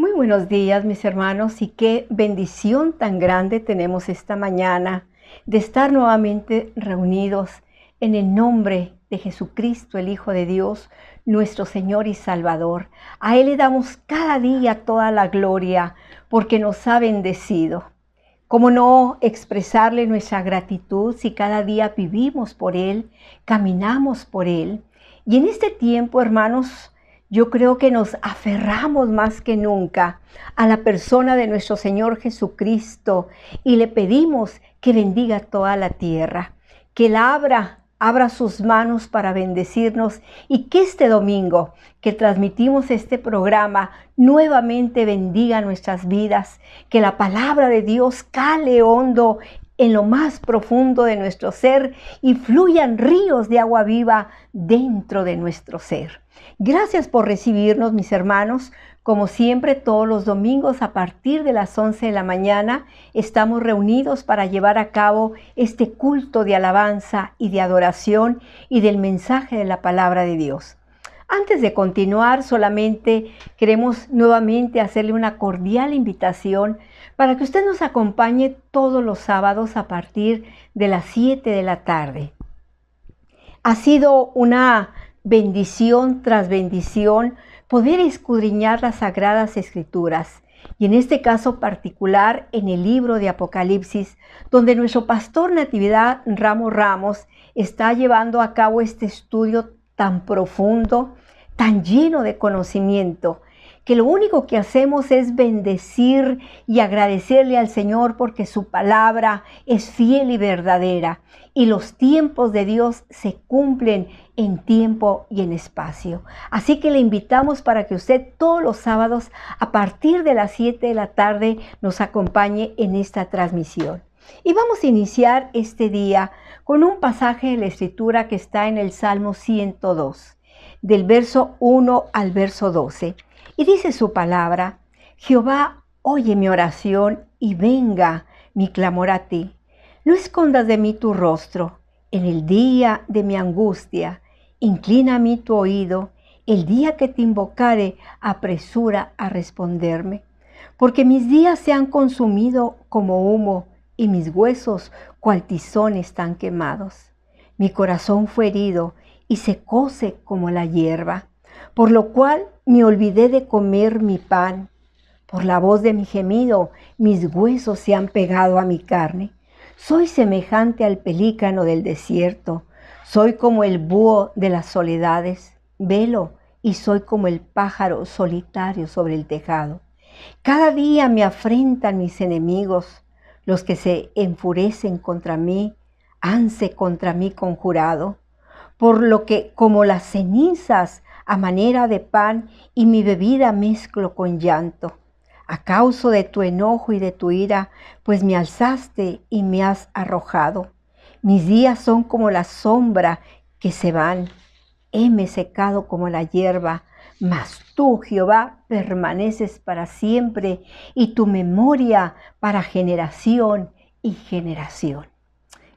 Buenos días, mis hermanos, y qué bendición tan grande tenemos esta mañana de estar nuevamente reunidos en el nombre de Jesucristo, el Hijo de Dios, nuestro Señor y Salvador. A Él le damos cada día toda la gloria porque nos ha bendecido. ¿Cómo no expresarle nuestra gratitud si cada día vivimos por Él, caminamos por Él? Y en este tiempo, hermanos, yo creo que nos aferramos más que nunca a la persona de nuestro Señor Jesucristo y le pedimos que bendiga toda la tierra, que Él abra sus manos para bendecirnos y que este domingo que transmitimos este programa nuevamente bendiga nuestras vidas, que la palabra de Dios cale hondo en lo más profundo de nuestro ser y fluyan ríos de agua viva dentro de nuestro ser. Gracias por recibirnos, mis hermanos. Como siempre, todos los domingos a partir de las 11 de la mañana estamos reunidos para llevar a cabo este culto de alabanza y de adoración y del mensaje de la palabra de Dios. Antes de continuar, solamente queremos nuevamente hacerle una cordial invitación para que usted nos acompañe todos los sábados a partir de las 7 de la tarde. Ha sido una bendición tras bendición poder escudriñar las Sagradas Escrituras y en este caso particular en el libro de Apocalipsis, donde nuestro pastor Natividad Ramos está llevando a cabo este estudio tan profundo, tan lleno de conocimiento, que lo único que hacemos es bendecir y agradecerle al Señor porque su palabra es fiel y verdadera y los tiempos de Dios se cumplen en tiempo y en espacio. Así que le invitamos para que usted todos los sábados a partir de las 7 de la tarde nos acompañe en esta transmisión. Y vamos a iniciar este día con un pasaje de la Escritura que está en el Salmo 102, del verso 1 al verso 12. Y dice su palabra: Jehová, oye mi oración y venga mi clamor a ti. No escondas de mí tu rostro en el día de mi angustia. Inclina a mí tu oído. El día que te invocare, apresura a responderme. Porque mis días se han consumido como humo y mis huesos cual tizón están quemados. Mi corazón fue herido y secóse como la hierba, por lo cual me olvidé de comer mi pan. Por la voz de mi gemido, mis huesos se han pegado a mi carne. Soy semejante al pelícano del desierto. Soy como el búho de las soledades. Velo, y soy como el pájaro solitario sobre el tejado. Cada día me afrentan mis enemigos. Los que se enfurecen contra mí, hanse contra mí conjurado. Por lo que como las cenizas a manera de pan y mi bebida mezclo con llanto. A causa de tu enojo y de tu ira, pues me alzaste y me has arrojado. Mis días son como la sombra que se van. Heme secado como la hierba, mas tú, Jehová, permaneces para siempre y tu memoria para generación y generación.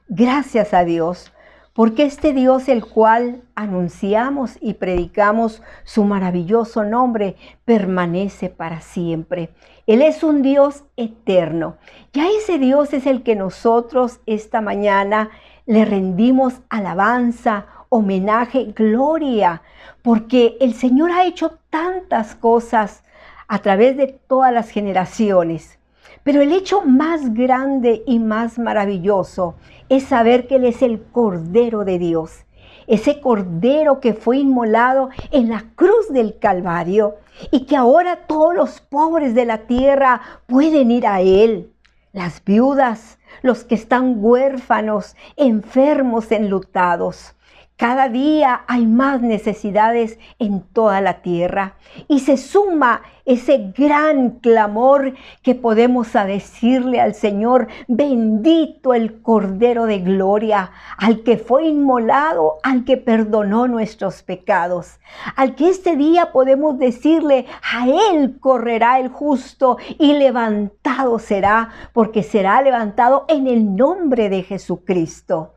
Gracias a Dios, porque este Dios, el cual anunciamos y predicamos su maravilloso nombre, permanece para siempre. Él es un Dios eterno. Y a ese Dios es el que nosotros esta mañana le rendimos alabanza, homenaje, gloria, porque el Señor ha hecho tantas cosas a través de todas las generaciones. Pero el hecho más grande y más maravilloso es saber que Él es el Cordero de Dios. Ese Cordero que fue inmolado en la cruz del Calvario y que ahora todos los pobres de la tierra pueden ir a Él. Las viudas, los que están huérfanos, enfermos, enlutados. Cada día hay más necesidades en toda la tierra y se suma ese gran clamor que podemos decirle al Señor: bendito el Cordero de Gloria, al que fue inmolado, al que perdonó nuestros pecados, al que este día podemos decirle: a Él correrá el justo y levantado será, porque será levantado en el nombre de Jesucristo.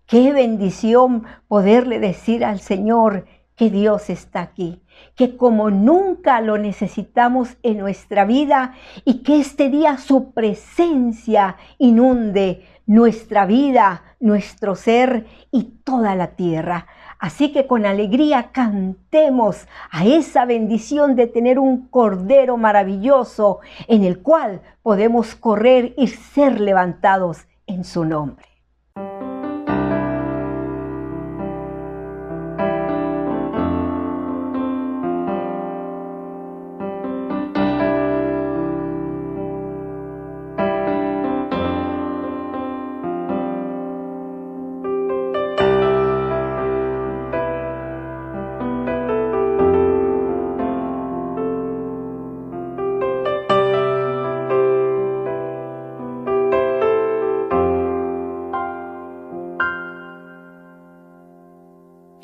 Qué bendición poderle decir al Señor que Dios está aquí, que como nunca lo necesitamos en nuestra vida y que este día su presencia inunde nuestra vida, nuestro ser y toda la tierra. Así que con alegría cantemos a esa bendición de tener un Cordero maravilloso en el cual podemos correr y ser levantados en su nombre.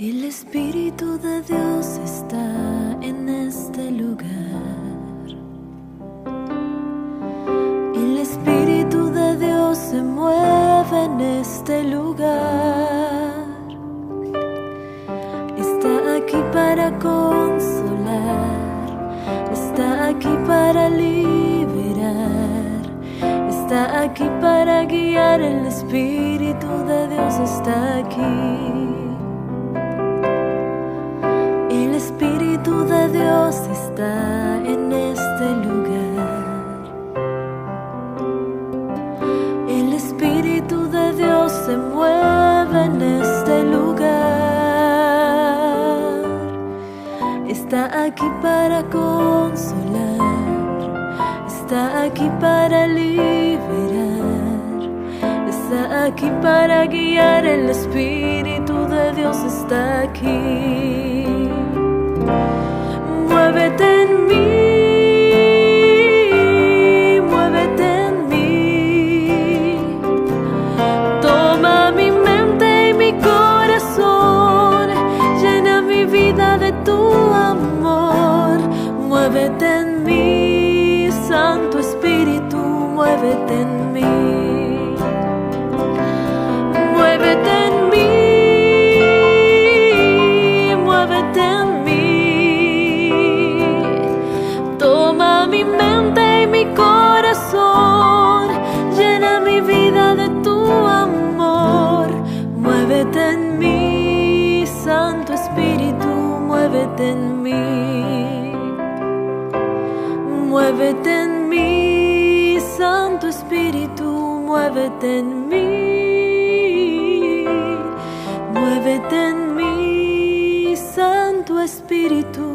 El Espíritu de Dios está en este lugar. El Espíritu de Dios se mueve en este lugar. Está aquí para consolar, está aquí para liberar, está aquí para guiar. El Espíritu de Dios está aquí. El Espíritu de Dios está en este lugar. El Espíritu de Dios se mueve en este lugar. Está aquí para consolar, está aquí para liberar, está aquí para guiar. El Espíritu de Dios está aquí. Muévete en mí, muévete en mí. Toma mi mente y mi corazón, llena mi vida de tu amor. Muévete en mí, Santo Espíritu, muévete en mí. Muévete en mí, muévete en mí. Toma mi mente y mi corazón, llena mi vida de tu amor. Muévete en mí, Santo Espíritu, muévete en mí. Muévete en mí, Santo Espíritu, muévete en mí. Muévete en mí, Santo Espíritu,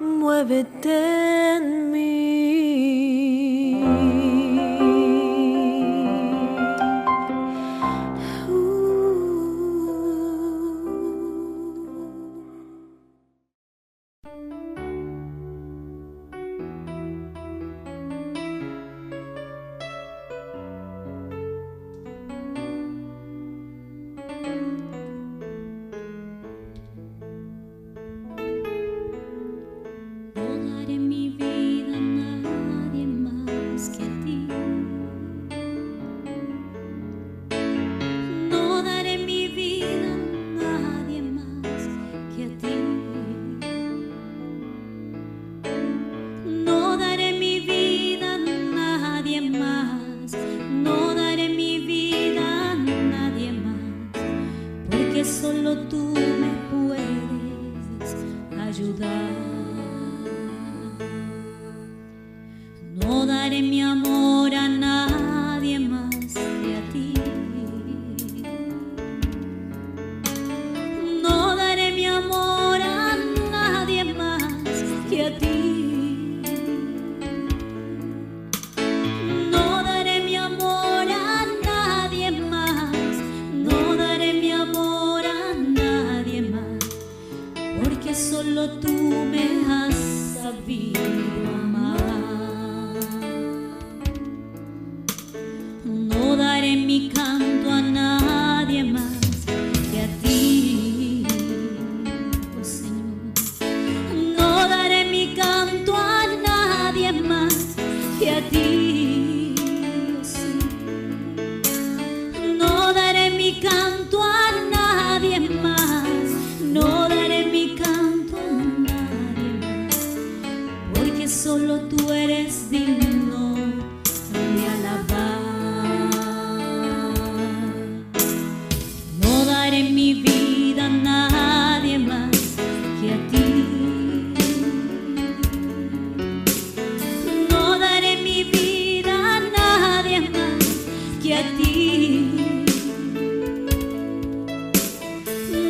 muévete en mí. Daré mi vida ti.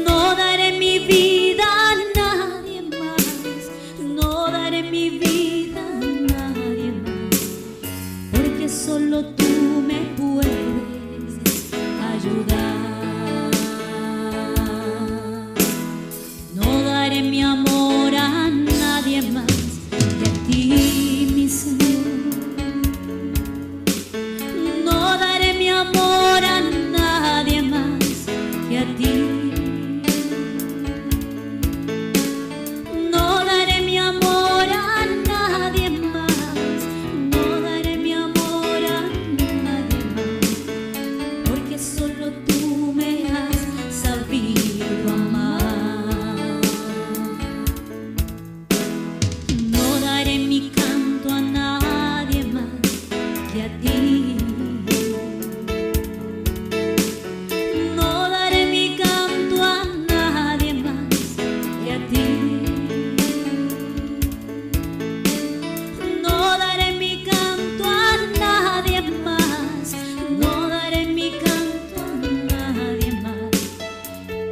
No daré mi vida a nadie más, no daré mi vida a nadie más, porque solo tú me puedes ayudar. No daré mi amor a nadie más que a ti, mi Señor. No daré mi amor a nadie más que a ti. No daré mi amor a nadie más, no daré mi amor a nadie más, porque solo tú me has sabido amar. No daré mi canto a nadie más que a ti. No daré mi canto a nadie más que a ti. No daré mi canto a nadie más, no daré mi canto a nadie más,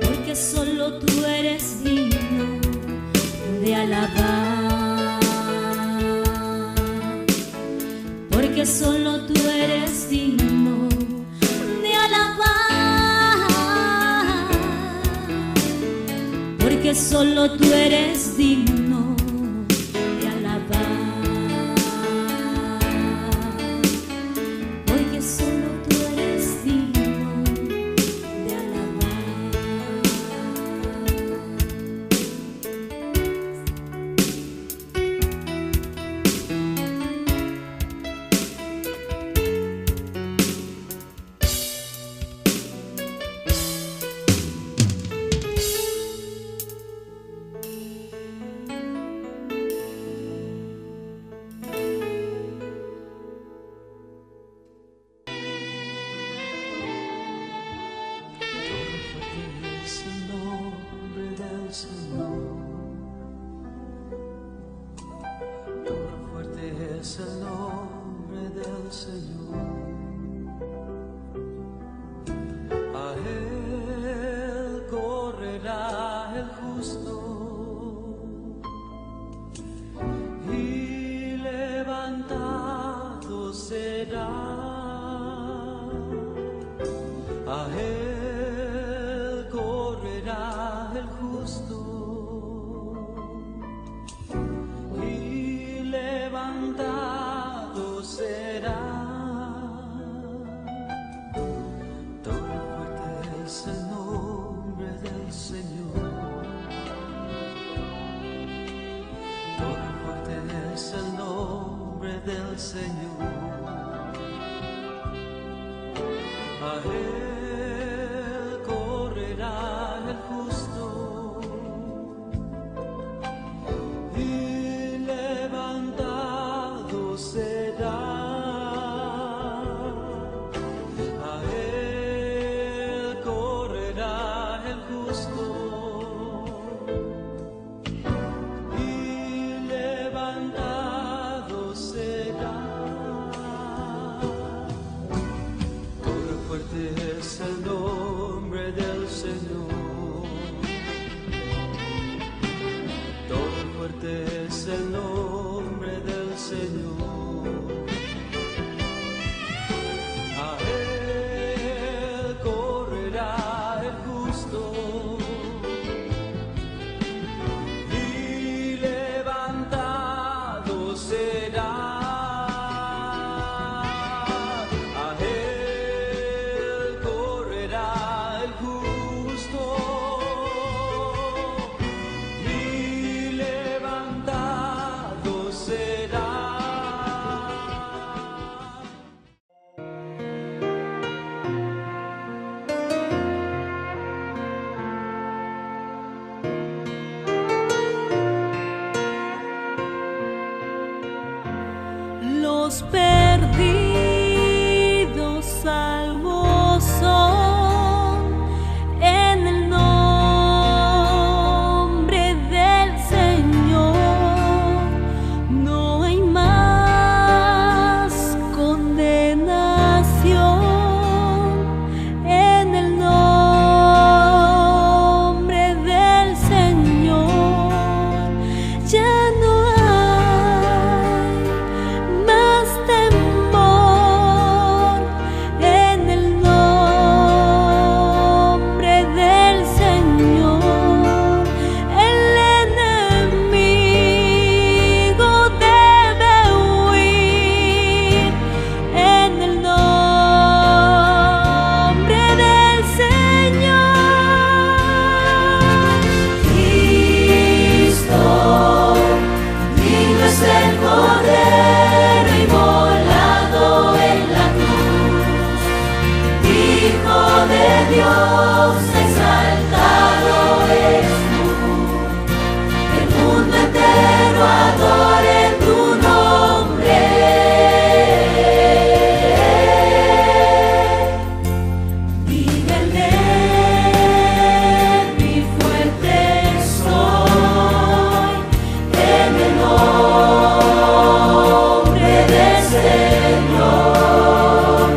porque solo tú eres digno de alabar. Porque solo tú eres digno de alabar. Porque solo tú eres digno de alabar. Porque solo tú eres digno de alabar. Es el nombre del Señor. Todo fuerte es el nombre del Señor. A él correrá el justo y levantado será. A él correrá el justo y levantado será. Todo fuerte es el nombre del Señor. Todo fuerte es el nombre del Señor. A él correrá el justo y levantado será. A él correrá el justo y levantado será. Fuerte es el nombre del Señor. Todo fuerte es el nombre del Señor. A él correrá el justo y levantado será. Los perdidos salvos son en el nombre del Señor. No hay más condenación. de Dios, exaltado eres tú. El mundo entero adore tu nombre. Díganle, mi fuerte soy, en el nombre del Señor.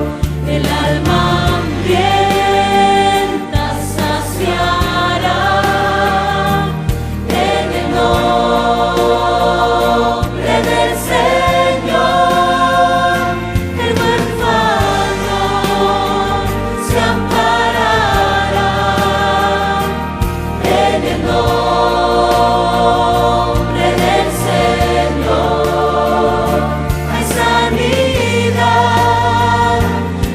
El alma hambrienta saciará en el nombre del Señor. El huérfano se amparará en el nombre del Señor. Hay sanidad,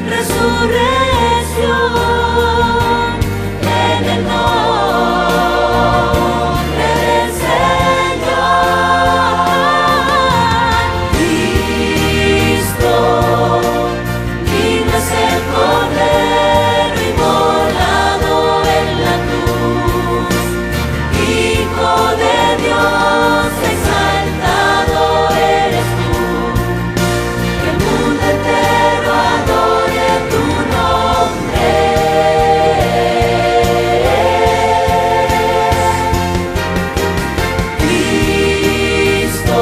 resurrección en el nombre del Señor. Cristo, digno es el Cordero inmolado en la cruz. Hijo de Dios, exaltado eres tú. Que el mundo entero adore tu nombre. Cristo,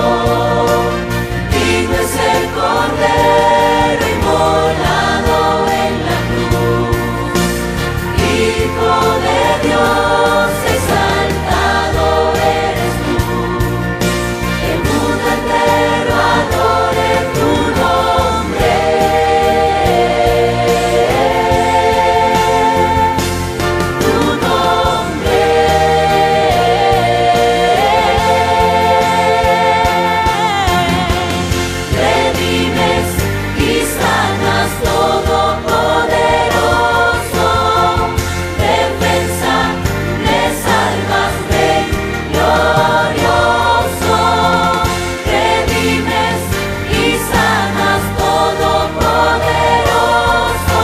digno es el Cordero inmolado en la cruz. Hijo de Dios, exaltado eres tú. Que el mundo entero adore tu nombre. Tu nombre. Redimes y sanas, todopoderoso. Defensa, me salvas, Rey glorioso. Redimes y sanas, todopoderoso.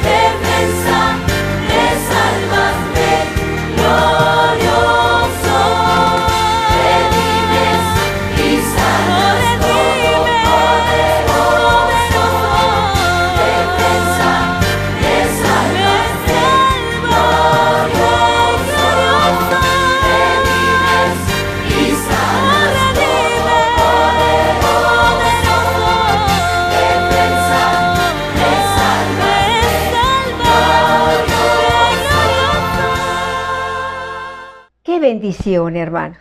Defensa, me salvas, Rey glorioso. Redimes y sanas, todopoderoso. Defensa, me salvas, Rey glorioso. Redimes y sanas, todopoderoso. Defensa, me salvas, Qué bendición, hermanos.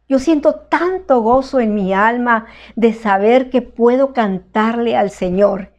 Yo siento tanto gozo en mi alma de saber que puedo cantarle al Señor,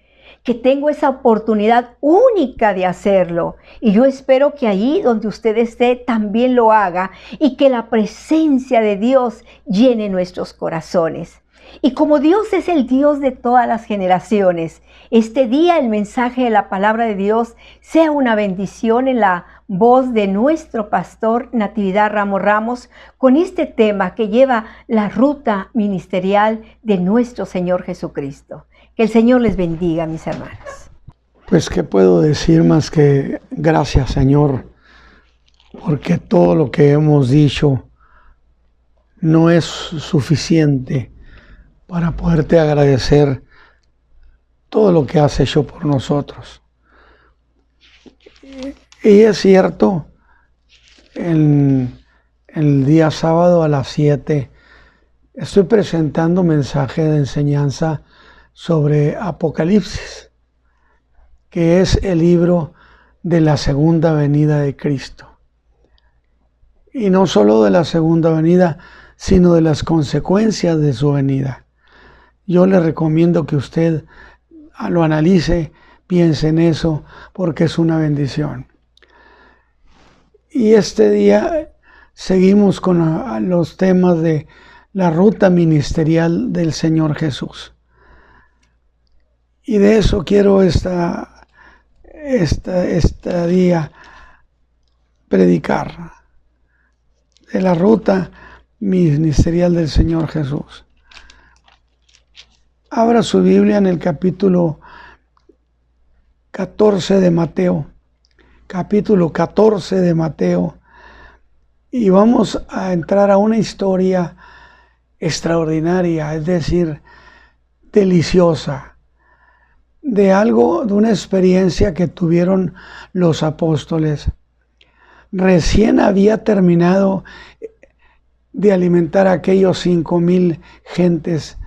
que tengo esa oportunidad única de hacerlo. Y yo espero que ahí donde usted esté también lo haga y que la presencia de Dios llene nuestros corazones. Y como Dios es el Dios de todas las generaciones, este día el mensaje de la palabra de Dios sea una bendición en la voz de nuestro pastor Natividad Ramos Ramos con este tema que lleva la ruta ministerial de nuestro Señor Jesucristo. Que el Señor les bendiga, mis hermanos. Pues, ¿qué puedo decir más que gracias, Señor? Porque todo lo que hemos dicho no es suficiente para poderte agradecer todo lo que has hecho por nosotros. Y es cierto, el día sábado a las 7 estoy presentando mensaje de enseñanza sobre Apocalipsis, que es el libro de la segunda venida de Cristo. Y no solo de la segunda venida, sino de las consecuencias de su venida. Yo le recomiendo que usted lo analice, piense en eso, porque es una bendición. Y este día seguimos con los temas de la ruta ministerial del Señor Jesús. Y de eso quiero este día predicar, de la ruta ministerial del Señor Jesús. Abra su Biblia en el capítulo 14 de Mateo. capítulo 14 de Mateo, y vamos a entrar a una historia extraordinaria, es decir, deliciosa, de una experiencia que tuvieron los apóstoles. Recién había terminado de alimentar a aquellos 5,000 gentes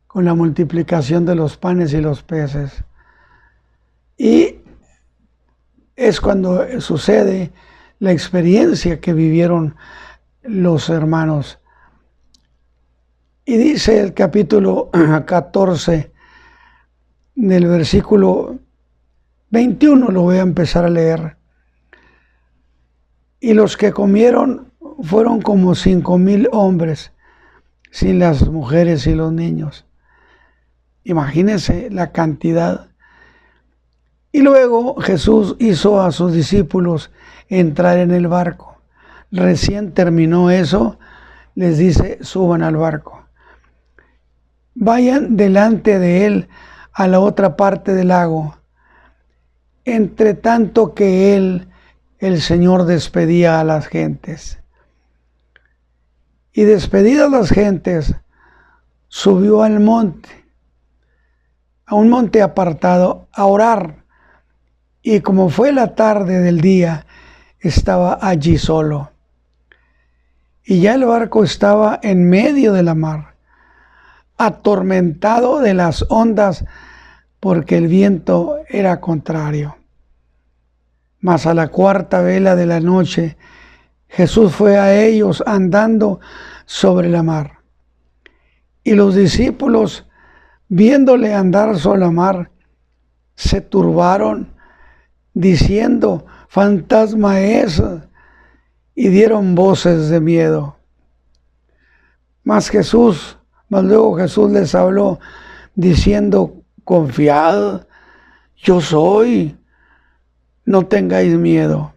con la multiplicación de los panes y los peces. Y es cuando sucede la experiencia que vivieron los hermanos. Y dice el capítulo 14 del versículo 21, lo voy a empezar a leer. Y los que comieron fueron como 5,000 hombres, sin las mujeres y los niños. Imagínense la cantidad. Y luego Jesús hizo a sus discípulos entrar en el barco. Recién terminó eso, les dice, suban al barco. Vayan delante de él a la otra parte del lago, entre tanto que el Señor despedía a las gentes. Y despedidas las gentes, subió al monte, a un monte apartado, a orar. Y como fue la tarde del día, estaba allí solo. Y ya el barco estaba en medio de la mar, atormentado de las ondas, porque el viento era contrario. Mas a la cuarta vela de la noche, Jesús fue a ellos andando sobre la mar. Y los discípulos, viéndole andar sobre la mar, se turbaron, diciendo, fantasma es, y dieron voces de miedo. Mas luego Jesús les habló, diciendo, confiad, yo soy, no tengáis miedo.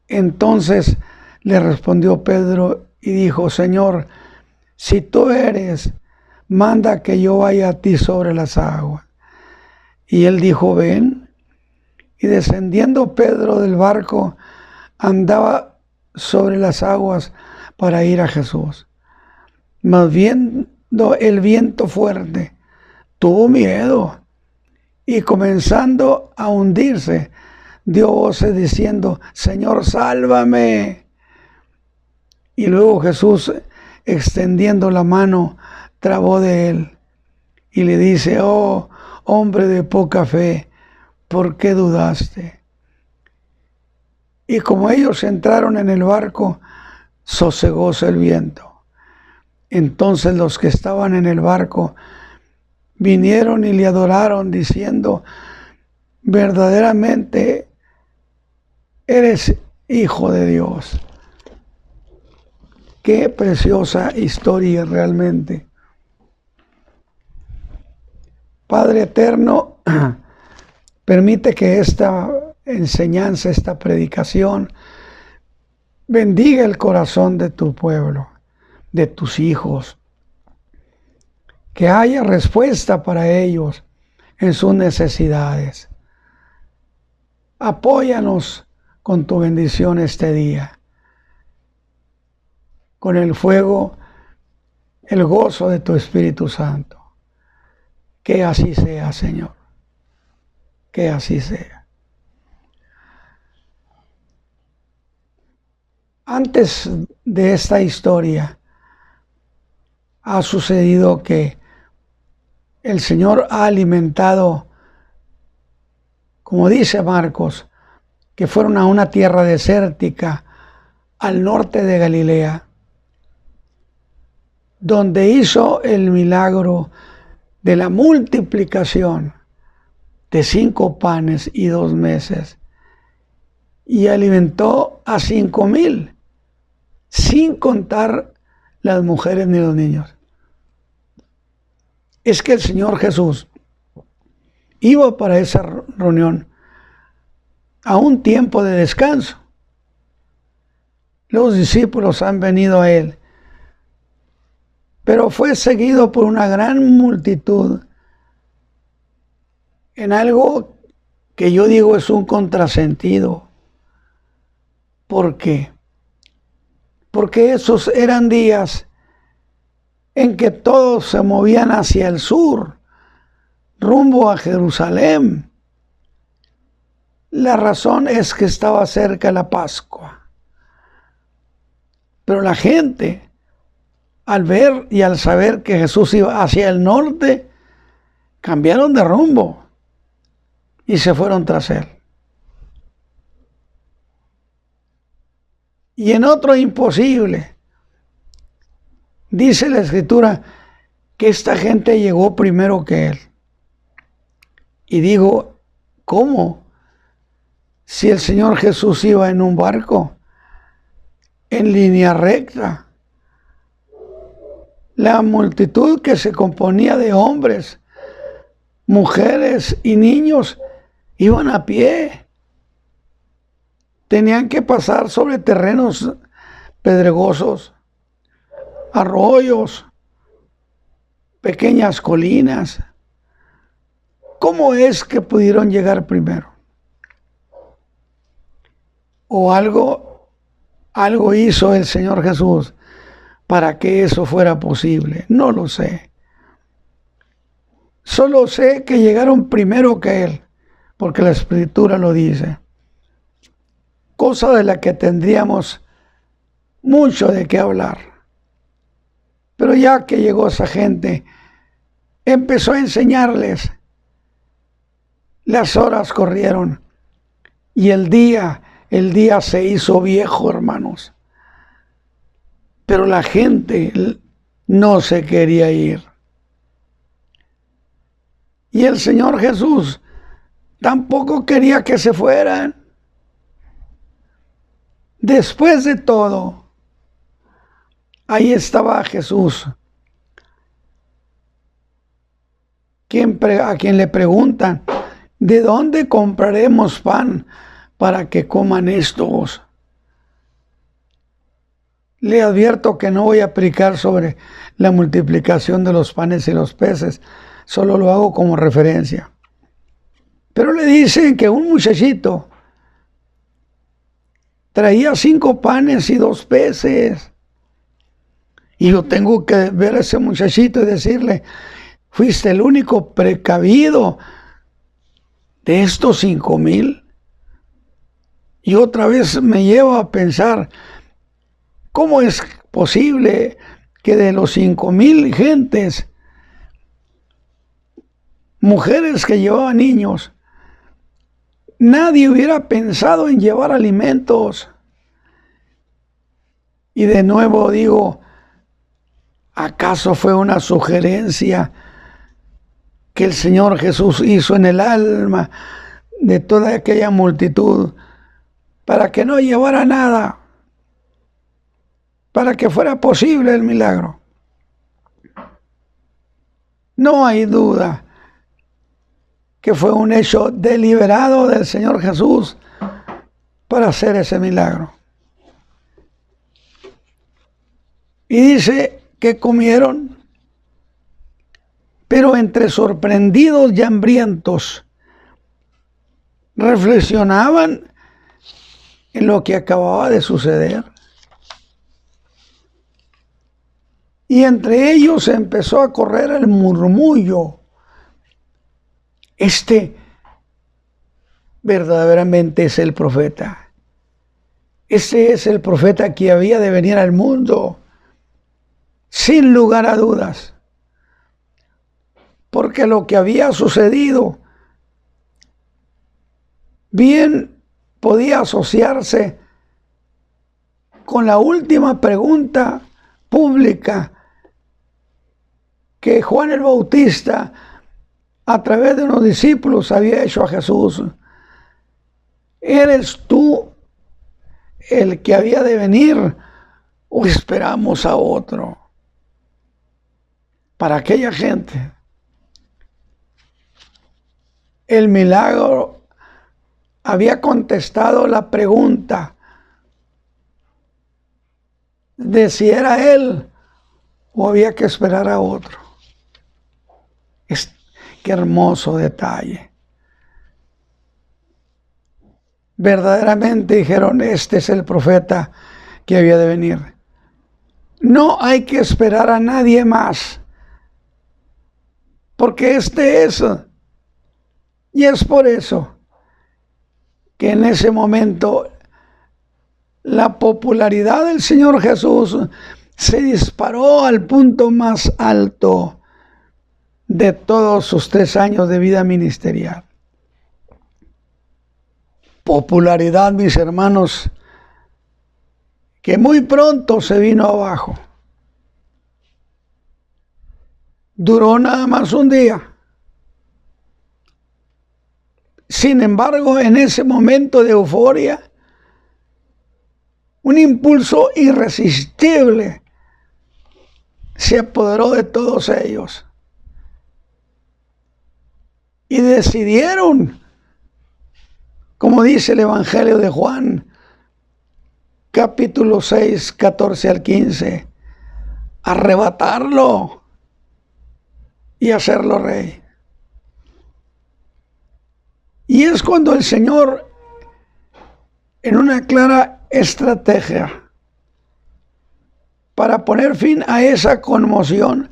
Entonces le respondió Pedro y dijo, Señor, si tú eres, manda que yo vaya a ti sobre las aguas. Y él dijo, ven. Y descendiendo Pedro del barco, andaba sobre las aguas para ir a Jesús. Mas viendo el viento fuerte, tuvo miedo y comenzando a hundirse, dio voces diciendo, Señor, sálvame. Y luego Jesús, extendiendo la mano, trabó de él y le dice, oh, hombre de poca fe, ¿por qué dudaste? Y como ellos entraron en el barco, sosegóse el viento. Entonces los que estaban en el barco vinieron y le adoraron, diciendo, verdaderamente eres Hijo de Dios. Qué preciosa historia realmente. Padre eterno, permite que esta enseñanza, esta predicación, bendiga el corazón de tu pueblo, de tus hijos, que haya respuesta para ellos en sus necesidades. Apóyanos con tu bendición este día, con el fuego, el gozo de tu Espíritu Santo. Que así sea, Señor, que así sea. Antes de esta historia, ha sucedido que el Señor ha alimentado, como dice Marcos, que fueron a una tierra desértica al norte de Galilea, donde hizo el milagro de la multiplicación de 5 panes y 2 peces, y alimentó a 5,000, sin contar las mujeres ni los niños. Es que el Señor Jesús iba para esa reunión a un tiempo de descanso. Los discípulos han venido a él, pero fue seguido por una gran multitud en algo que yo digo es un contrasentido. ¿Por qué? Porque esos eran días en que todos se movían hacia el sur, rumbo a Jerusalén. La razón es que estaba cerca la Pascua. Pero la gente, al ver y al saber que Jesús iba hacia el norte, cambiaron de rumbo y se fueron tras él. Y en otro imposible, dice la Escritura que esta gente llegó primero que él. Y digo, ¿cómo? Si el Señor Jesús iba en un barco, en línea recta. La multitud que se componía de hombres, mujeres y niños iban a pie. Tenían que pasar sobre terrenos pedregosos, arroyos, pequeñas colinas. ¿Cómo es que pudieron llegar primero? O algo hizo el Señor Jesús para que eso fuera posible. No lo sé. Solo sé que llegaron primero que él, porque la Escritura lo dice. Cosa de la que tendríamos mucho de qué hablar. Pero ya que llegó esa gente, empezó a enseñarles. Las horas corrieron y el día se hizo viejo, hermanos. Pero la gente no se quería ir. Y el Señor Jesús tampoco quería que se fueran. Después de todo, ahí estaba Jesús, a quien le preguntan, ¿de dónde compraremos pan para que coman estos? Le advierto que no voy a predicar sobre la multiplicación de los panes y los peces, solo lo hago como referencia. Pero le dicen que un muchachito traía 5 panes y 2 peces. Y yo tengo que ver a ese muchachito y decirle, fuiste el único precavido de estos 5,000. Y otra vez me lleva a pensar, ¿cómo es posible que de los 5,000 gentes, mujeres que llevaban niños, nadie hubiera pensado en llevar alimentos? Y de nuevo digo, ¿acaso fue una sugerencia que el Señor Jesús hizo en el alma de toda aquella multitud para que no llevara nada, para que fuera posible el milagro? No hay duda que fue un hecho deliberado del Señor Jesús para hacer ese milagro. Y dice que comieron, pero entre sorprendidos y hambrientos, reflexionaban en lo que acababa de suceder. Y entre ellos empezó a correr el murmullo. Este verdaderamente es el profeta. Ese es el profeta que había de venir al mundo, sin lugar a dudas. Porque lo que había sucedido bien podía asociarse con la última pregunta pública que Juan el Bautista, a través de unos discípulos, había hecho a Jesús. ¿Eres tú el que había de venir o esperamos a otro? Para aquella gente, el milagro había contestado la pregunta de si era él o había que esperar a otro. Qué hermoso detalle. verdaderamente dijeron, este es el profeta que había de venir. No hay que esperar a nadie más, porque este es. Y es por eso que en ese momento la popularidad del Señor Jesús se disparó al punto más alto de todos sus 3 años de vida ministerial. Popularidad, mis hermanos, que muy pronto se vino abajo. Duró nada más un día. Sin embargo, en ese momento de euforia, un impulso irresistible se apoderó de todos ellos. Y decidieron, como dice el Evangelio de Juan, capítulo 6, 14 al 15, arrebatarlo y hacerlo rey. Y es cuando el Señor, en una clara estrategia para poner fin a esa conmoción,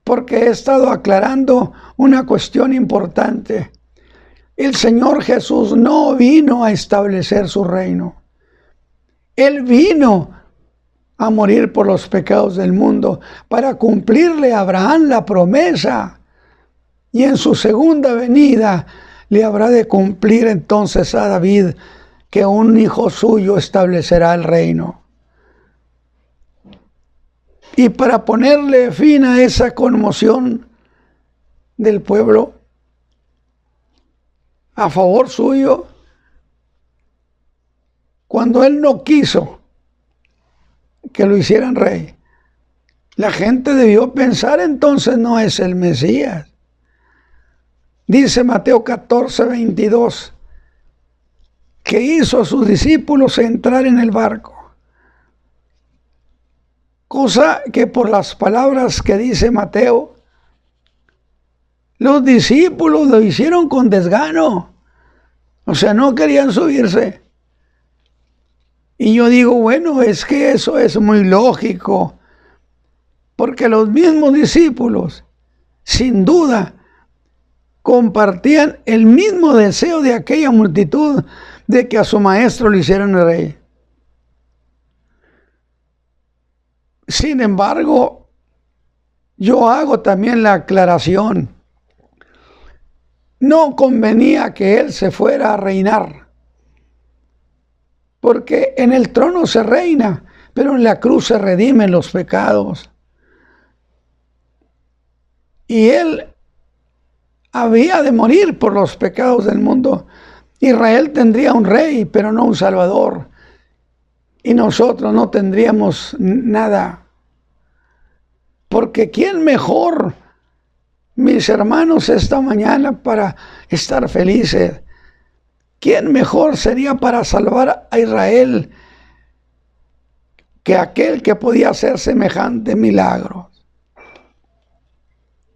porque he estado aclarando una cuestión importante. El Señor Jesús no vino a establecer su reino. Él vino a morir por los pecados del mundo para cumplirle a Abraham la promesa. Y en su segunda venida le habrá de cumplir entonces a David que un hijo suyo establecerá el reino. Y para ponerle fin a esa conmoción del pueblo a favor suyo, cuando él no quiso que lo hicieran rey, la gente debió pensar entonces no es el Mesías. Dice Mateo 14, 22, que hizo a sus discípulos entrar en el barco. Cosa que por las palabras que dice Mateo, los discípulos lo hicieron con desgano. O sea, no querían subirse. Y yo digo, bueno, es que eso es muy lógico. Porque los mismos discípulos, sin duda, compartían el mismo deseo de aquella multitud de que a su maestro lo hicieran rey. Sin embargo, yo hago también la aclaración. No convenía que él se fuera a reinar, porque en el trono se reina, pero en la cruz se redimen los pecados. Y él había de morir por los pecados del mundo. Israel tendría un rey, pero no un salvador. Y nosotros no tendríamos nada. Porque ¿quién mejor, mis hermanos, esta mañana para estar felices? ¿Quién mejor sería para salvar a Israel que aquel que podía hacer semejante milagro?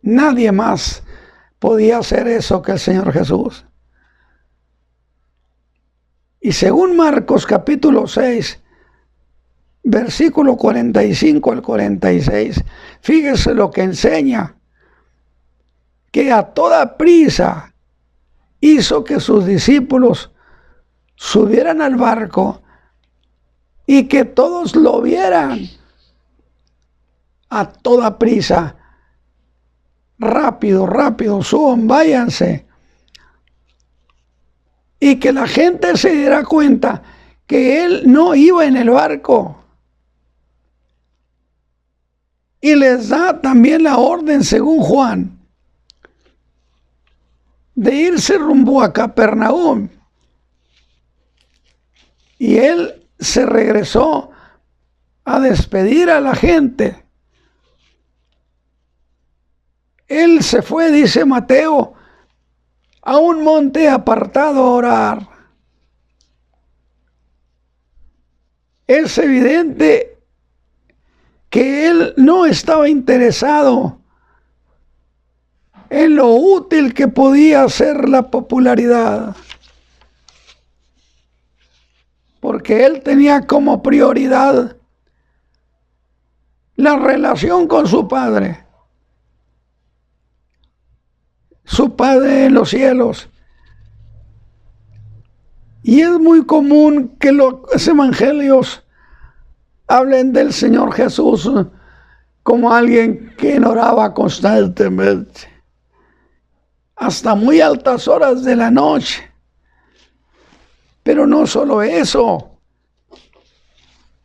Nadie más podía hacer eso que el Señor Jesús. Y según Marcos capítulo 6, versículo 45 al 46, fíjese lo que enseña, que a toda prisa hizo que sus discípulos subieran al barco y que todos lo vieran. A toda prisa, rápido, rápido, suban, váyanse. Y que la gente se diera cuenta que él no iba en el barco. Y les da también la orden, según Juan, de irse rumbo a Capernaum. Y él se regresó a despedir a la gente. Él se fue, dice Mateo, a un monte apartado a orar. Es evidente que él no estaba interesado en lo útil que podía ser la popularidad. porque él tenía como prioridad la relación con su Padre en los cielos. Y es muy común que los evangelios hablen del Señor Jesús como alguien que oraba constantemente, hasta muy altas horas de la noche. Pero no solo eso,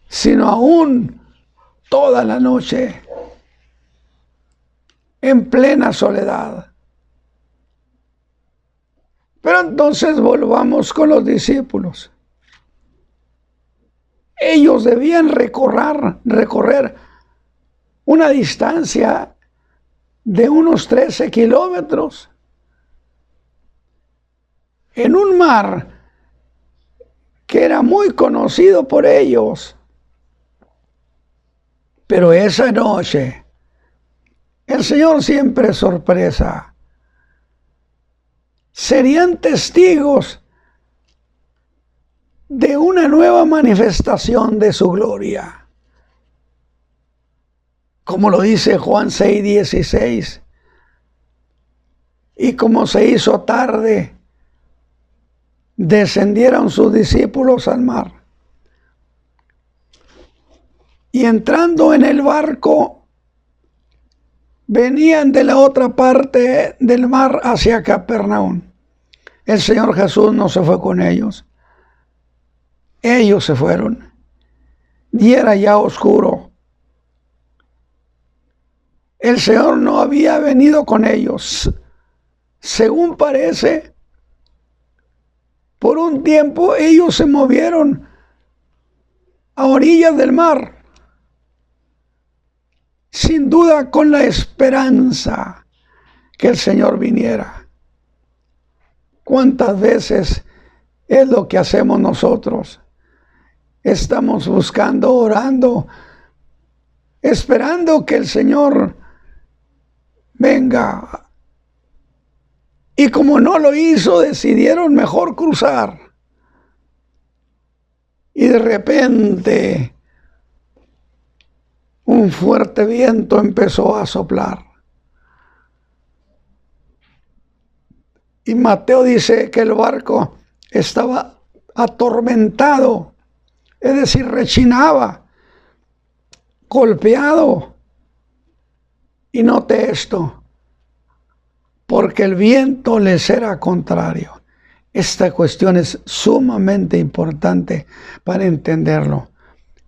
sino aún toda la noche, en plena soledad. Pero entonces volvamos con los discípulos. Ellos debían recorrer una distancia de unos 13 kilómetros en un mar que era muy conocido por ellos. Pero esa noche, el Señor siempre es sorpresa. Serían testigos de una nueva manifestación de su gloria. Como lo dice Juan 6:16. Y como se hizo tarde, descendieron sus discípulos al mar. Y entrando en el barco, venían de la otra parte del mar hacia Capernaum. El Señor Jesús no se fue con ellos. Ellos se fueron. Y era ya oscuro. El Señor no había venido con ellos. Según parece, por un tiempo ellos se movieron a orillas del mar, sin duda con la esperanza que el Señor viniera. ¿Cuántas veces es lo que hacemos nosotros? Estamos buscando, orando, esperando que el Señor venga. Y como no lo hizo, decidieron mejor cruzar. Y de repente un fuerte viento empezó a soplar. Y Mateo dice que el barco estaba atormentado, es decir, rechinaba, golpeado. Y note esto, porque el viento les era contrario. Esta cuestión es sumamente importante para entenderlo.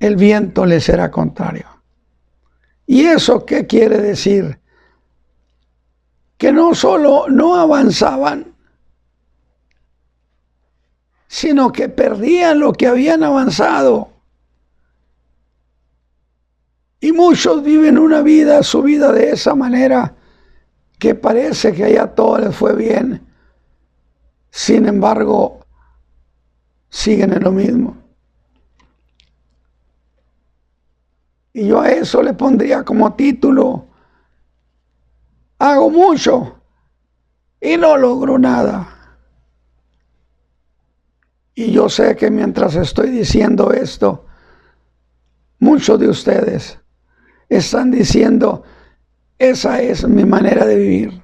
El viento les era contrario. ¿Y eso qué quiere decir? Que no solo no avanzaban, sino que perdían lo que habían avanzado. Y muchos viven su vida de esa manera, que parece que allá todo les fue bien. Sin embargo, siguen en lo mismo. Y yo a eso le pondría como título: hago mucho y no logro nada. Y yo sé que mientras estoy diciendo esto, muchos de ustedes están diciendo: esa es mi manera de vivir.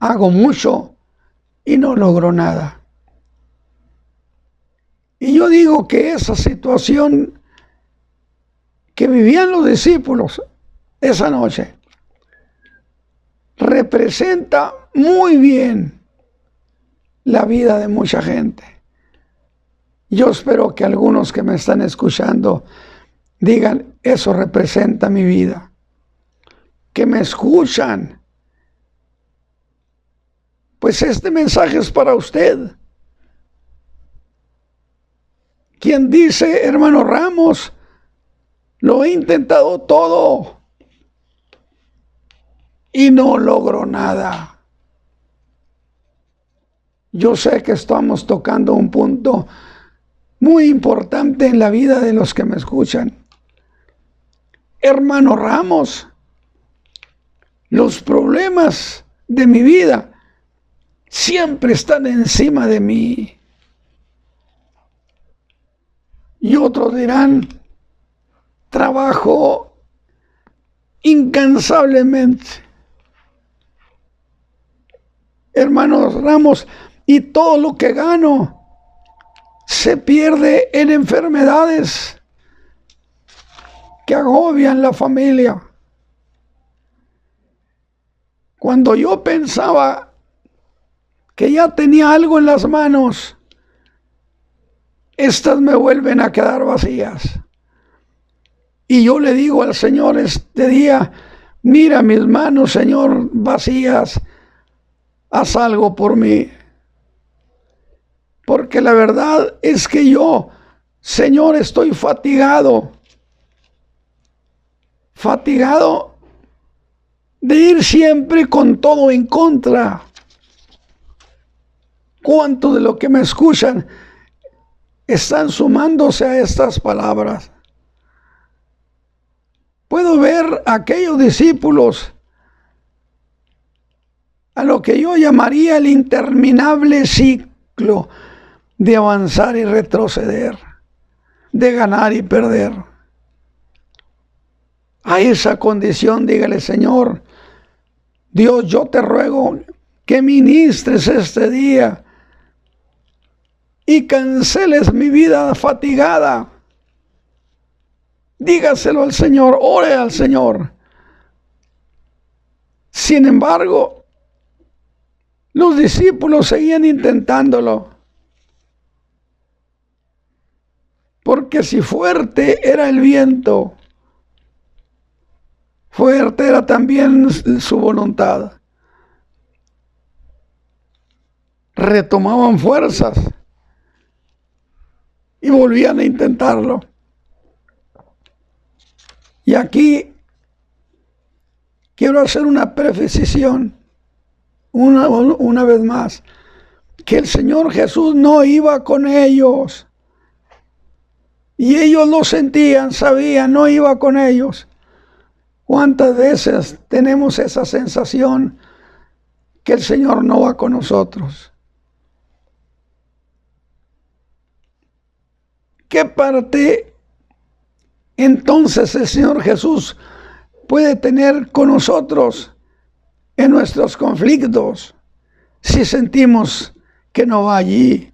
Hago mucho y no logro nada. Y yo digo que esa situación que vivían los discípulos esa noche representa muy bien la vida de mucha gente. Yo espero que algunos que me están escuchando digan: eso representa mi vida. Que me escuchan. Pues este mensaje es para usted. Quien dice: hermano Ramos, lo he intentado todo y no logro nada. Yo sé que estamos tocando un punto muy importante en la vida de los que me escuchan. Hermano Ramos, los problemas de mi vida siempre están encima de mí. Y otros dirán, trabajo incansablemente. Hermanos Ramos, y todo lo que gano se pierde en enfermedades que agobian la familia. Cuando yo pensaba que ya tenía algo en las manos, estas me vuelven a quedar vacías. Y yo le digo al Señor este día, mira mis manos, Señor, vacías, haz algo por mí. Porque la verdad es que yo, Señor, estoy fatigado de ir siempre con todo en contra. ¿Cuántos de los que me escuchan están sumándose a estas palabras? Puedo ver a aquellos discípulos a lo que yo llamaría el interminable ciclo de avanzar y retroceder, de ganar y perder. A esa condición, dígale, Señor, Dios, yo te ruego que ministres este día y canceles mi vida fatigada. Dígaselo al Señor, ore al Señor. Sin embargo, los discípulos seguían intentándolo. Porque si fuerte era el viento, fuerte era también su voluntad. Retomaban fuerzas y volvían a intentarlo. Y aquí quiero hacer una precisión, una vez más, que el Señor Jesús no iba con ellos. Y ellos lo sentían, sabían, no iba con ellos. ¿Cuántas veces tenemos esa sensación que el Señor no va con nosotros? ¿Qué parte entonces el Señor Jesús puede tener con nosotros en nuestros conflictos si sentimos que no va allí?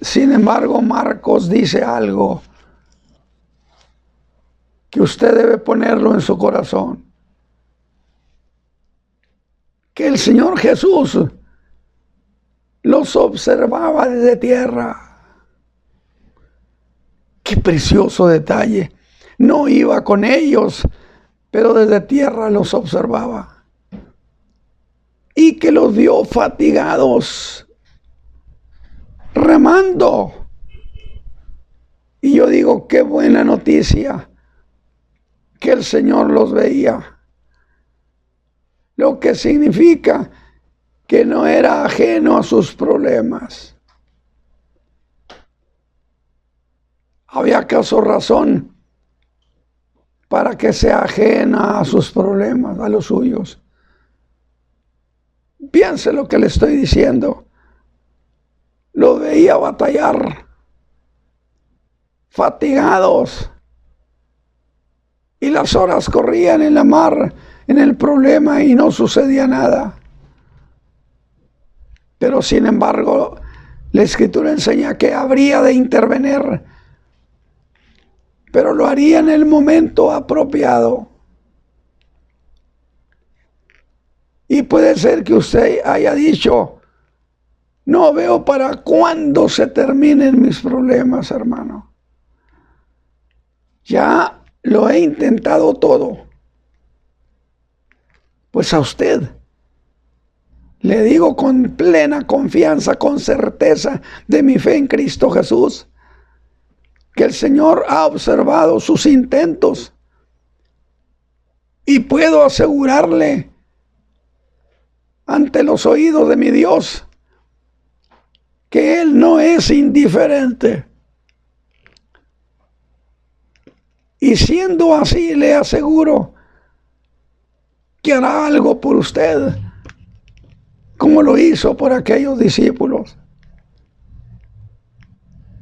Sin embargo, Marcos dice algo que usted debe ponerlo en su corazón. Que el Señor Jesús los observaba desde tierra. Qué precioso detalle. No iba con ellos, pero desde tierra los observaba. Y que los vio fatigados, remando. Y yo digo, qué buena noticia que el Señor los veía. Lo que significa que no era ajeno a sus problemas. ¿Había acaso razón para que sea ajena a sus problemas, a los suyos? Piense lo que le estoy diciendo. Lo veía batallar, fatigados, y las horas corrían en la mar, en el problema, y no sucedía nada. Pero sin embargo, la Escritura enseña que habría de intervenir, pero lo haría en el momento apropiado. Y puede ser que usted haya dicho, no veo para cuándo se terminen mis problemas, hermano. Ya lo he intentado todo. Pues a usted le digo con plena confianza, con certeza de mi fe en Cristo Jesús, que el Señor ha observado sus intentos. Y puedo asegurarle ante los oídos de mi Dios que Él no es indiferente. Y siendo así, le aseguro que hará algo por usted, como lo hizo por aquellos discípulos.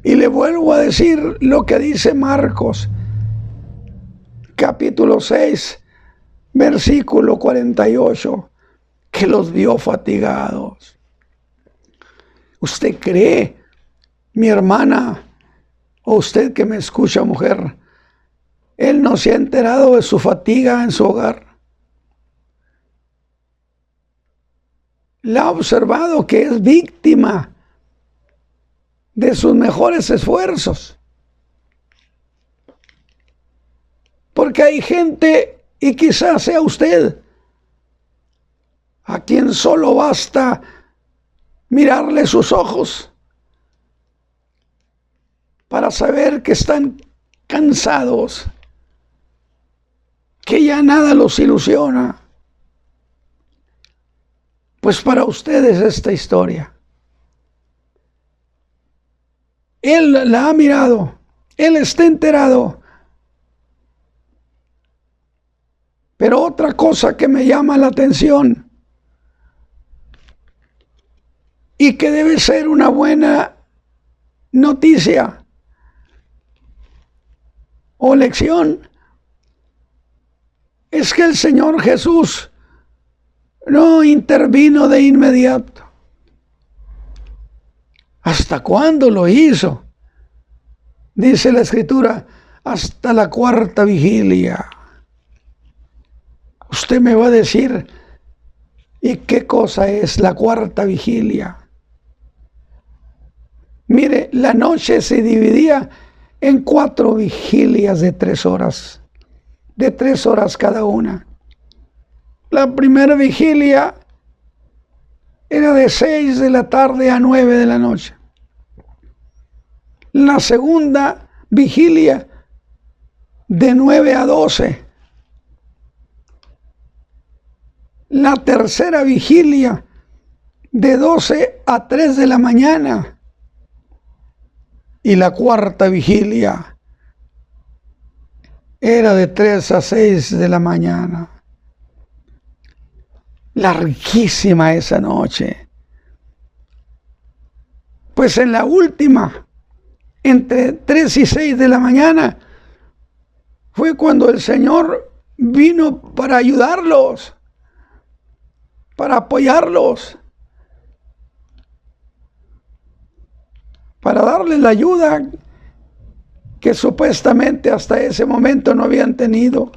Y le vuelvo a decir lo que dice Marcos, capítulo 6, versículo 48, que los vio fatigados. ¿Usted cree, mi hermana, o usted que me escucha, mujer, él no se ha enterado de su fatiga en su hogar? La ha observado que es víctima de sus mejores esfuerzos. Porque hay gente, y quizás sea usted, a quien solo basta mirarle sus ojos para saber que están cansados, que ya nada los ilusiona. Pues para ustedes esta historia. Él la ha mirado, él está enterado. Pero otra cosa que me llama la atención y que debe ser una buena noticia o lección es que el Señor Jesús no intervino de inmediato. ¿Hasta cuándo lo hizo? Dice la Escritura, hasta la cuarta vigilia. Usted me va a decir, ¿y qué cosa es la cuarta vigilia? Mire, la noche se dividía en 4 vigilias de 3 horas, de 3 horas cada una. La primera vigilia era de 6 de la tarde a 9 de la noche. La segunda vigilia de 9 a 12. La tercera vigilia de 12 a 3 de la mañana. Y la cuarta vigilia era de 3 a 6 de la mañana. Larguísima esa noche. Pues en la última, entre 3 y 6 de la mañana, fue cuando el Señor vino para ayudarlos, para apoyarlos, para darles la ayuda que supuestamente hasta ese momento no habían tenido.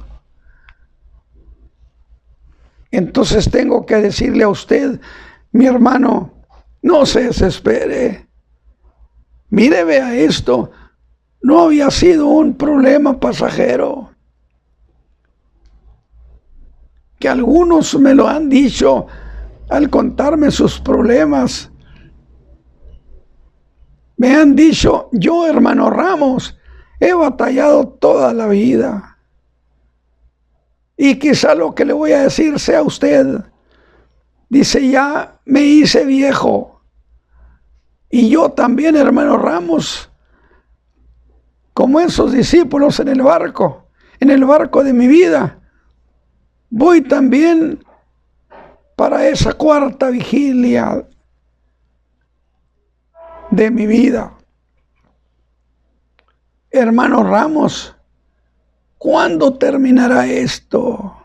Entonces tengo que decirle a usted, mi hermano, no se desespere. Mire, vea esto, no había sido un problema pasajero. Que algunos me lo han dicho al contarme sus problemas. Me han dicho, yo, hermano Ramos, he batallado toda la vida. Y quizá lo que le voy a decir sea usted. Dice, ya me hice viejo. Y yo también, hermano Ramos, como esos discípulos en el barco de mi vida, voy también para esa cuarta vigilia de mi vida. Hermano Ramos, ¿cuándo terminará esto?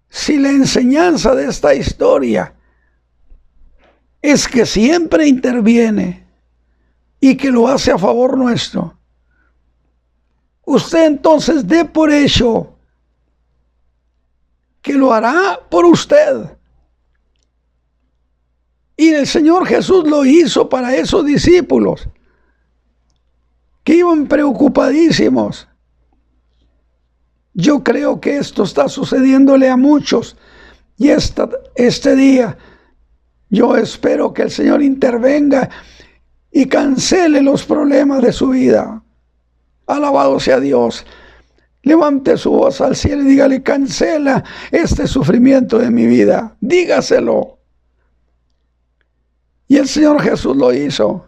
Si la enseñanza de esta historia es que siempre interviene y que lo hace a favor nuestro, usted entonces dé por hecho que lo hará por usted. Y el Señor Jesús lo hizo para esos discípulos que iban preocupadísimos. Yo creo que esto está sucediéndole a muchos. Y este día yo espero que el Señor intervenga y cancele los problemas de su vida. Alabado sea Dios. Levante su voz al cielo y dígale, cancela este sufrimiento de mi vida. Dígaselo. Y el Señor Jesús lo hizo.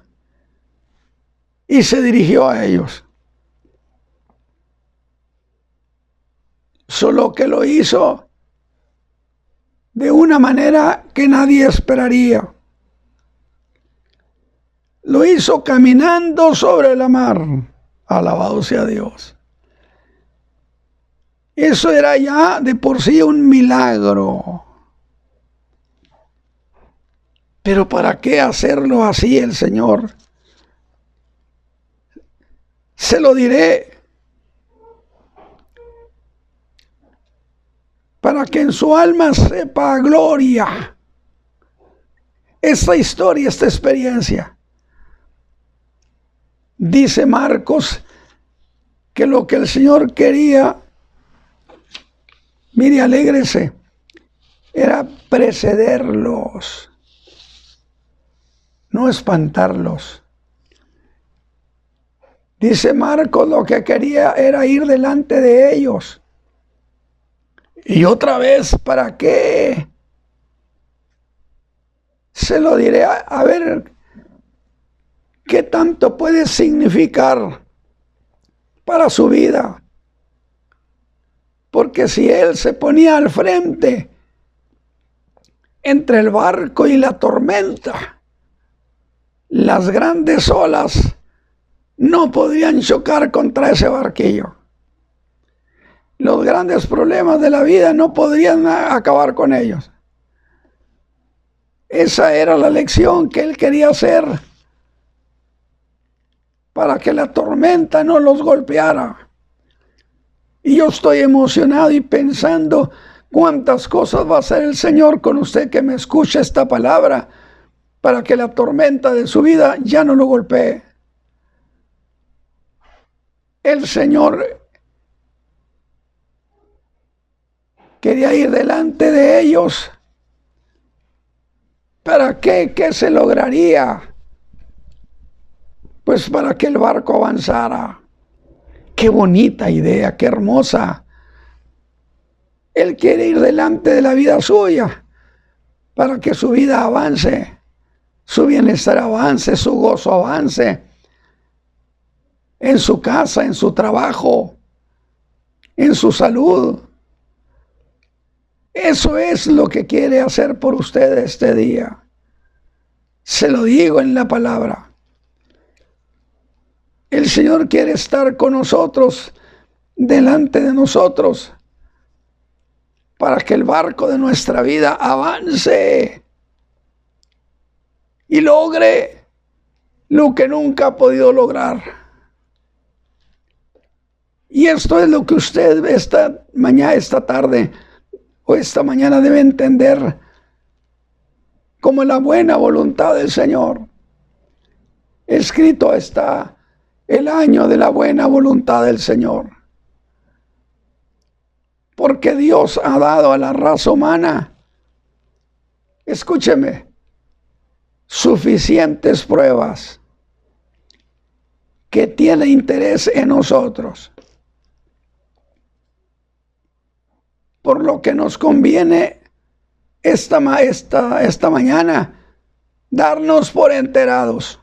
Y se dirigió a ellos. Solo que lo hizo de una manera que nadie esperaría. lo hizo caminando sobre la mar. Alabado sea Dios. Eso era ya de por sí un milagro. Pero ¿para qué hacerlo así el Señor? Se lo diré. Para que en su alma sepa gloria esta historia, esta experiencia. Dice Marcos que lo que el Señor quería, mire, alégrese, era precederlos, no espantarlos. Dice Marcos, lo que quería era ir delante de ellos. Y otra vez, ¿para qué? Se lo diré, a ver, ¿qué tanto puede significar para su vida? Porque si él se ponía al frente entre el barco y la tormenta, las grandes olas no podrían chocar contra ese barquillo. Los grandes problemas de la vida no podrían acabar con ellos. Esa era la lección que él quería hacer para que la tormenta no los golpeara. Y yo estoy emocionado y pensando cuántas cosas va a hacer el Señor con usted que me escucha esta palabra para que la tormenta de su vida ya no lo golpee. El Señor quería ir delante de ellos. ¿Para qué? ¿Qué se lograría? Pues para que el barco avanzara. Qué bonita idea, qué hermosa. Él quiere ir delante de la vida suya para que su vida avance, su bienestar avance, su gozo avance. En su casa, en su trabajo, en su salud. Eso es lo que quiere hacer por usted este día. Se lo digo en la palabra. El Señor quiere estar con nosotros, delante de nosotros, para que el barco de nuestra vida avance y logre lo que nunca ha podido lograr. Y esto es lo que usted esta mañana, esta tarde o esta mañana debe entender como la buena voluntad del Señor. Escrito está el año de la buena voluntad del Señor. Porque Dios ha dado a la raza humana, escúcheme, suficientes pruebas que tiene interés en nosotros. Por lo que nos conviene esta mañana darnos por enterados.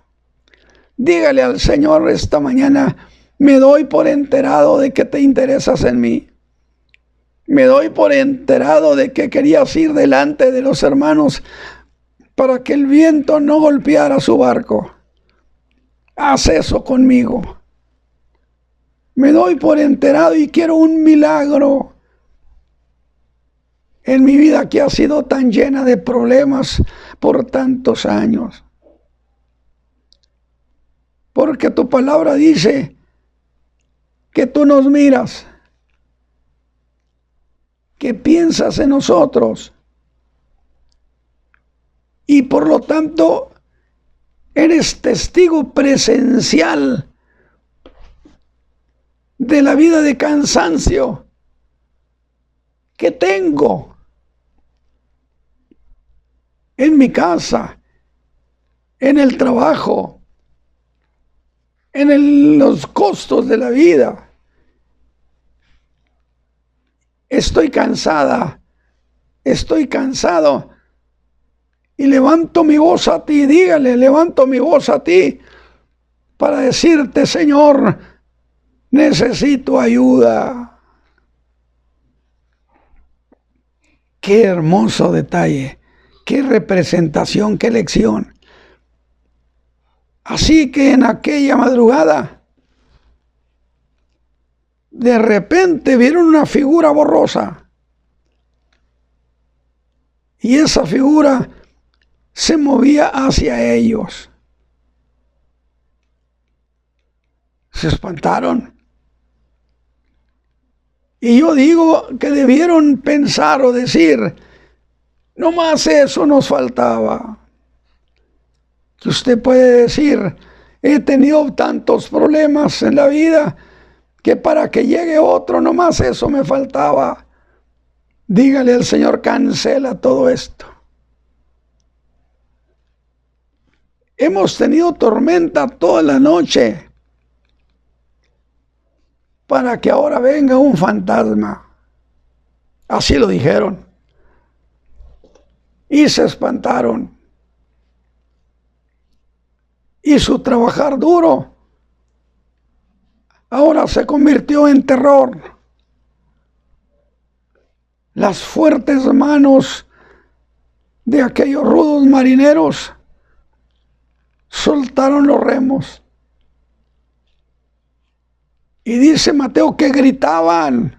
Dígale al Señor esta mañana, me doy por enterado de que te interesas en mí. Me doy por enterado de que querías ir delante de los hermanos para que el viento no golpeara su barco. Haz eso conmigo. Me doy por enterado y quiero un milagro en mi vida que ha sido tan llena de problemas por tantos años. Porque tu palabra dice que tú nos miras, que piensas en nosotros y por lo tanto eres testigo presencial de la vida de cansancio que tengo en mi casa, en el trabajo, en los costos de la vida. Estoy cansada, estoy cansado y levanto mi voz a ti, dígale, levanto mi voz a ti para decirte, Señor, necesito ayuda. Qué hermoso detalle, qué representación, qué lección. Así que en aquella madrugada, de repente vieron una figura borrosa. Y esa figura se movía hacia ellos. Se espantaron. Y yo digo que debieron pensar o decir, no más eso nos faltaba. Que usted puede decir, he tenido tantos problemas en la vida que para que llegue otro, no más eso me faltaba. Dígale al Señor, cancela todo esto. Hemos tenido tormenta toda la noche para que ahora venga un fantasma. Así lo dijeron. Y se espantaron. Y su trabajar duro ahora se convirtió en terror. Las fuertes manos de aquellos rudos marineros soltaron los remos. Y dice Mateo que gritaban,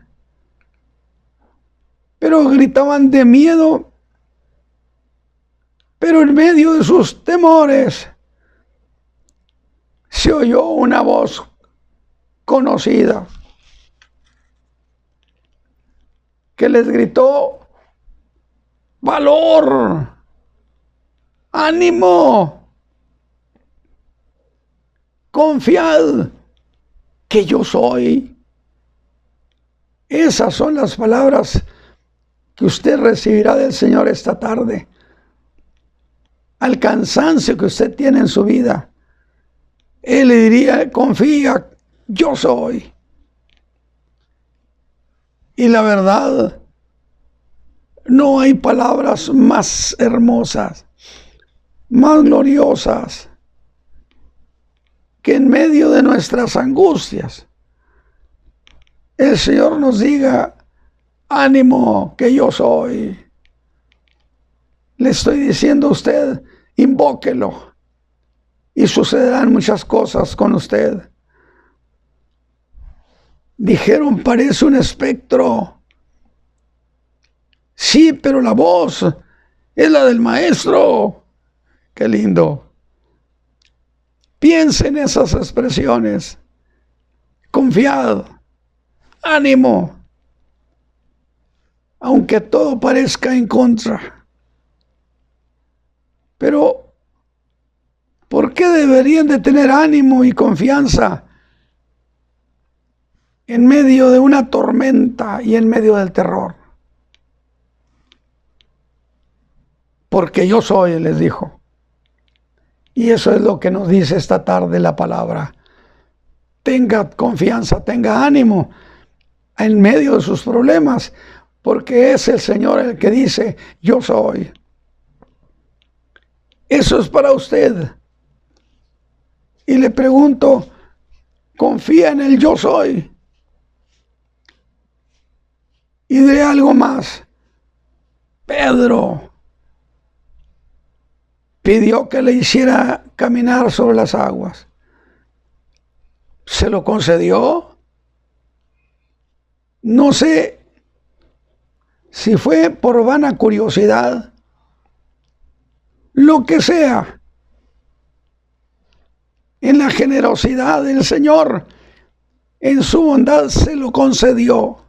pero gritaban de miedo, pero en medio de sus temores se oyó una voz conocida que les gritó, valor, ánimo, confiad que yo soy. Esas son las palabras que usted recibirá del Señor esta tarde. Al cansancio que usted tiene en su vida, Él le diría, confía, yo soy. Y la verdad, no hay palabras más hermosas, más gloriosas, que en medio de nuestras angustias, el Señor nos diga, ánimo, que yo soy. Le estoy diciendo a usted, invóquelo, y sucederán muchas cosas con usted. Dijeron, parece un espectro. Sí, pero la voz es la del maestro. Qué lindo. Piensa en esas expresiones. Confiad, ánimo, aunque todo parezca en contra. Pero, ¿por qué deberían de tener ánimo y confianza en medio de una tormenta y en medio del terror? Porque yo soy, les dijo. Y eso es lo que nos dice esta tarde la palabra. Tenga confianza, tenga ánimo en medio de sus problemas, porque es el Señor el que dice, yo soy. Eso es para usted. Y le pregunto, ¿confía en el yo soy? Y diré algo más. Pedro pidió que le hiciera caminar sobre las aguas. ¿Se lo concedió? No sé si fue por vana curiosidad, lo que sea. En la generosidad del Señor, en su bondad se lo concedió.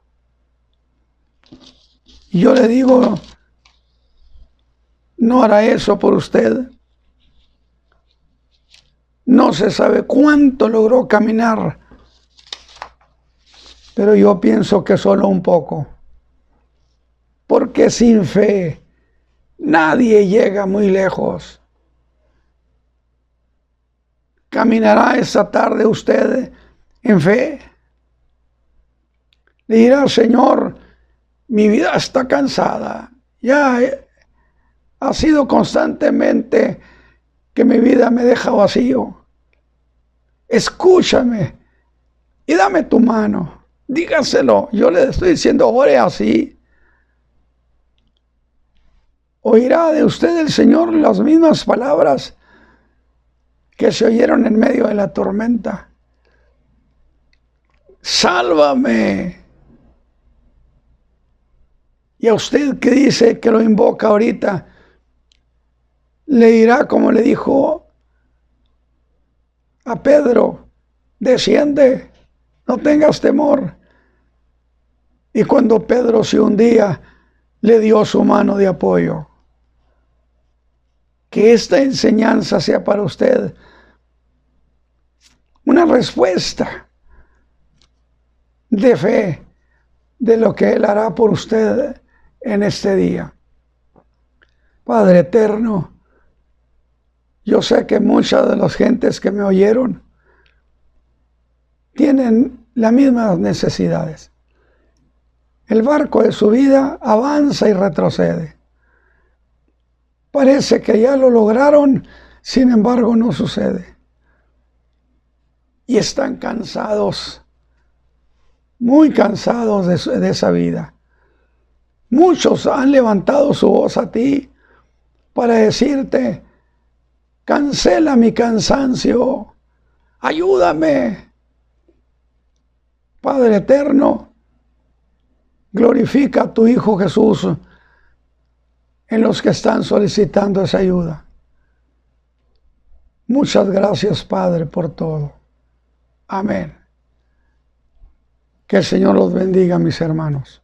Y yo le digo, no hará eso por usted. No se sabe cuánto logró caminar, pero yo pienso que solo un poco. Porque sin fe nadie llega muy lejos. ¿Caminará esta tarde usted en fe? Le dirá, Señor, mi vida está cansada. Ya ha sido constantemente que mi vida me deja vacío. Escúchame y dame tu mano. Dígaselo. Yo le estoy diciendo, ore así. Oirá de usted el Señor las mismas palabras que se oyeron en medio de la tormenta. Sálvame. Y a usted que dice que lo invoca ahorita, le dirá como le dijo a Pedro: desciende, no tengas temor. Y cuando Pedro se hundía, le dio su mano de apoyo. Que esta enseñanza sea para usted una respuesta de fe de lo que Él hará por usted en este día. Padre eterno, yo sé que muchas de las gentes que me oyeron tienen las mismas necesidades. El barco de su vida avanza y retrocede. Parece que ya lo lograron, sin embargo no sucede. Y están cansados, muy cansados de esa vida. Muchos han levantado su voz a ti para decirte: cancela mi cansancio, ayúdame. Padre eterno, glorifica a tu Hijo Jesús en los que están solicitando esa ayuda. Muchas gracias, Padre, por todo. Amén. Que el Señor los bendiga, mis hermanos.